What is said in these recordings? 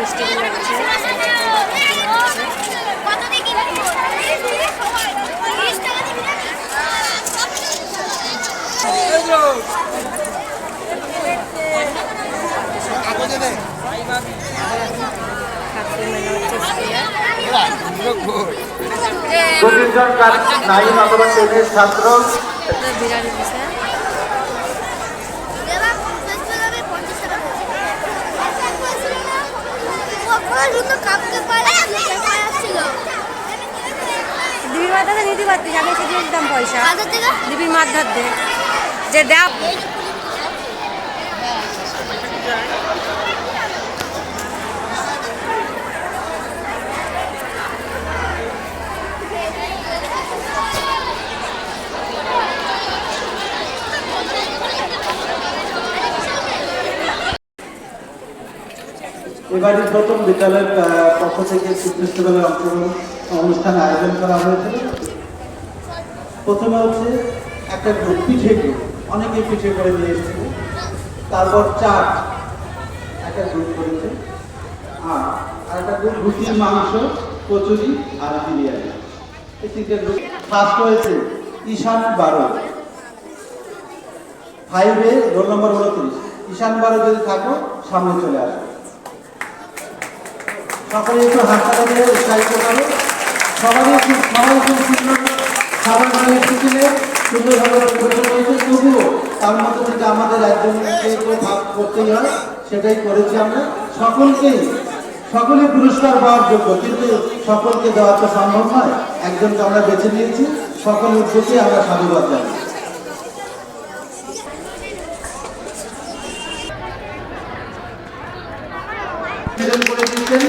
Festival হচ্ছে। ছাত্র দিবির মাথাতে নিতে পারতিস, আমি এসে দিয়ে দিতাম পয়সা। দিবির মাঠ ধরতে যে দেখ এবারে প্রথম বিদ্যালয়ের পক্ষ থেকে ফেস্টিভ্যালের অনুষ্ঠান আয়োজন করা হয়েছিল। প্রথমে হচ্ছে একটা পিঠে, অনেকে পিঠে করে নিয়ে এসেছিল, তারপর চাট একটা গ্রুপ করেছে, আর একটা গ্রুপ রুটির মাংস, কচুরি আর বিরিয়ানি। এই তিনটে গ্রুপ। ফার্স্ট হয়েছে ঈশান 12, 5-এ রোল নম্বর 29। ঈশান 12 যদি থাকো সামনে চলে আসো। সকলে একটু হাততালি দিয়ে উৎসাহিত করো। সবাই খুব সুন্দর খাবার নিয়ে এসেছিলেন, সুন্দরভাবে পরিবেশন করেছে। তবুও তার মধ্যে থেকে আমাদের একজনকে ভাগ করতেই হয়, সেটাই করেছি আমরা। সকলে পুরস্কার পাওয়ার যোগ্য, কিন্তু সকলকে দেওয়া তো সম্ভব নয়। একজনকে আমরা বেছে নিয়েছি, সকল উদ্যোগে আমরা সাধুবাদ জানাই। করে দিচ্ছেন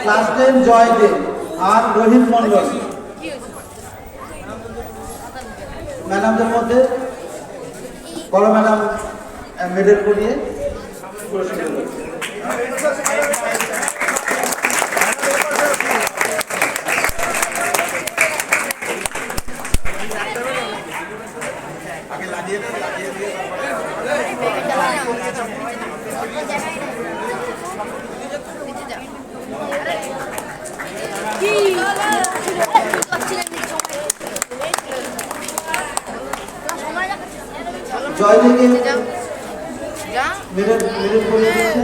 ক্লাস 10 জয় দে আর রোহিত মন্ডল। ম্যাডামদের মধ্যে বড় ম্যাডাম মেডেল করিয়ে পুরস্কার দিচ্ছেন। জয় থেকে মেডেল করে দিয়েছেন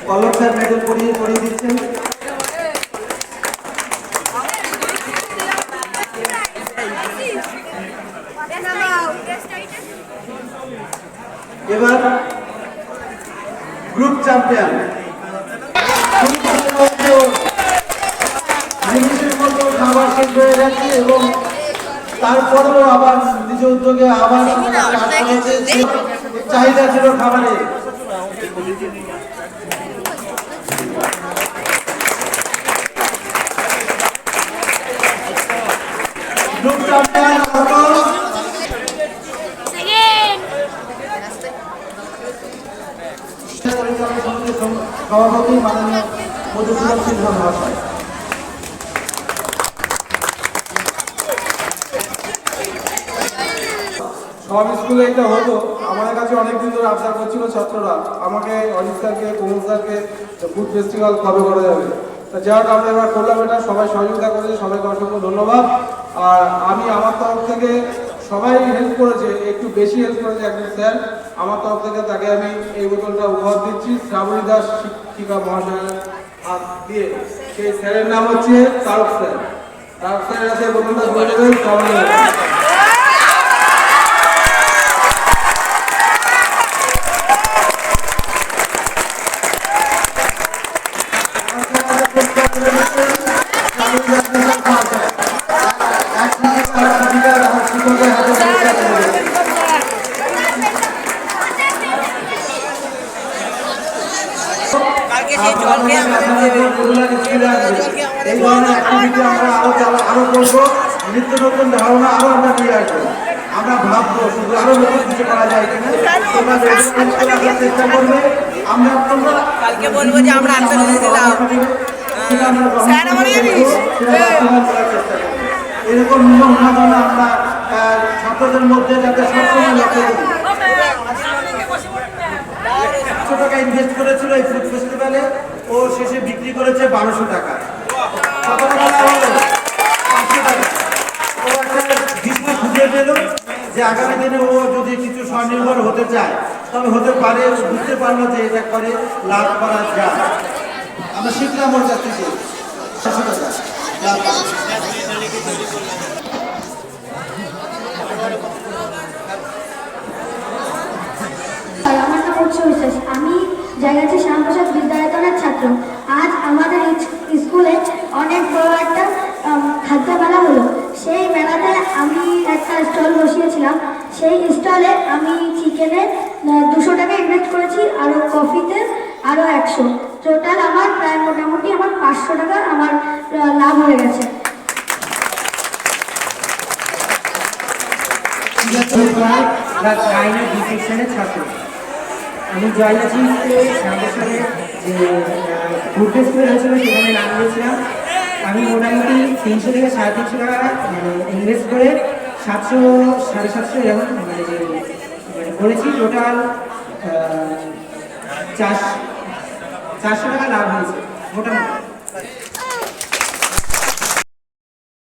পলক স্যার মেডেল পরিয়ে দিচ্ছেন। এবার গ্রুপ চ্যাম্পিয়ন খাবার শেষ হয়ে গেছে এবং তারপরেও আবার নিজ উদ্যোগে আবার চাহিদা ছিল খাবারের। গ্রুপ চ্যাম্পিয়ন সভাপতি মাননীয় মধুসূদন সিংহ মহাশয়। সব স্কুলে এটা হতো, আমাদের কাছে অনেকদিন ধরে আবদার করছিল ছাত্ররা আমাকে, অজিত স্যারকে, কুমুদ স্যারকে ফুড ফেস্টিভ্যাল কবে করা যাবে। তা যাই হোক আমরা এবার করলাম এটা, সবাই সহযোগিতা করেছে, সবাইকে অসংখ্য ধন্যবাদ। আর আমি আমার তরফ থেকে, সবাই হেল্প করেছে, একটু বেশি হেল্প করেছে একজন স্যার, আমার তরফ থেকে তাকে আমি এই বোতলটা উপহার দিচ্ছি শ্রাবণী দাস শিক্ষিকা মহাশয়ের হাত দিয়ে। সেই স্যারের নাম হচ্ছে তারক স্যার। তারক স্যারের হাতে বোতলটা ধরে দেবেন শ্রাবণী দাস। এক নিত্য নতুন ধারণা আরো আমরা নিয়ে আসবো। আমরা ভাববো শুধু আরো নতুন কিছু করা যায় কিনা, তোমরা চেষ্টা করবে। আমরা তোমরা কালকে বলবো যে আমরা আন্তর্জাতিক দিলাম এরকম নিয়ম উন্নয়ন আমরা ছাত্রদের মধ্যে যাতে সবসময় লক্ষ্য করি। 500 টাকা ইনভেস্ট করেছিল এই ফুড ফেস্টিভ্যালে, ও শেষে বিক্রি করেছে 1200 টাকা। কত টাকা লাভ হলো? 500 টাকা। ও একটা দিশা খুঁজে পেল যে আগামী দিনে ও যদি কিছু স্বনির্ভর হতে চায় তবে হতে পারে। ও বুঝতে পারলো যে এটা করে লাভ করা যায়। আমরা শিখলাম ওর কাছ থেকে 500 টাকা। আমার নাম উৎস বিশ্বাস। আমি জায়গাটি শ্যামপ্রসাদ বিদ্যায়তনের ছাত্র। আজ আমাদের স্কুলে অনেক বড় একটা খাদ্য মেলা হলো। সেই মেলাতে আমি একটা স্টল বসিয়েছিলাম। সেই স্টলে আমি চিকেনে 200 টাকা ইনভেস্ট করেছি, আরও কফিতে আরও 100। টোটাল আমার প্রায় মোটামুটি আমার 500 টাকা আমার লাভ হয়ে গেছে। ক্লাস 9 বি সেকশনের ছাত্র। আমি জয়লাচি স্কুলে সামনে যে ফুড ফেস্টিভ্যাল হয়েছিল সেখানে নাম দিয়েছিলাম। আমি মোটামুটি 300 থেকে 350 টাকা ইনভেস্ট করে 700 750 এরকম করেছি। টোটাল 400 টাকা লাভ হয়েছে মোটামুটি।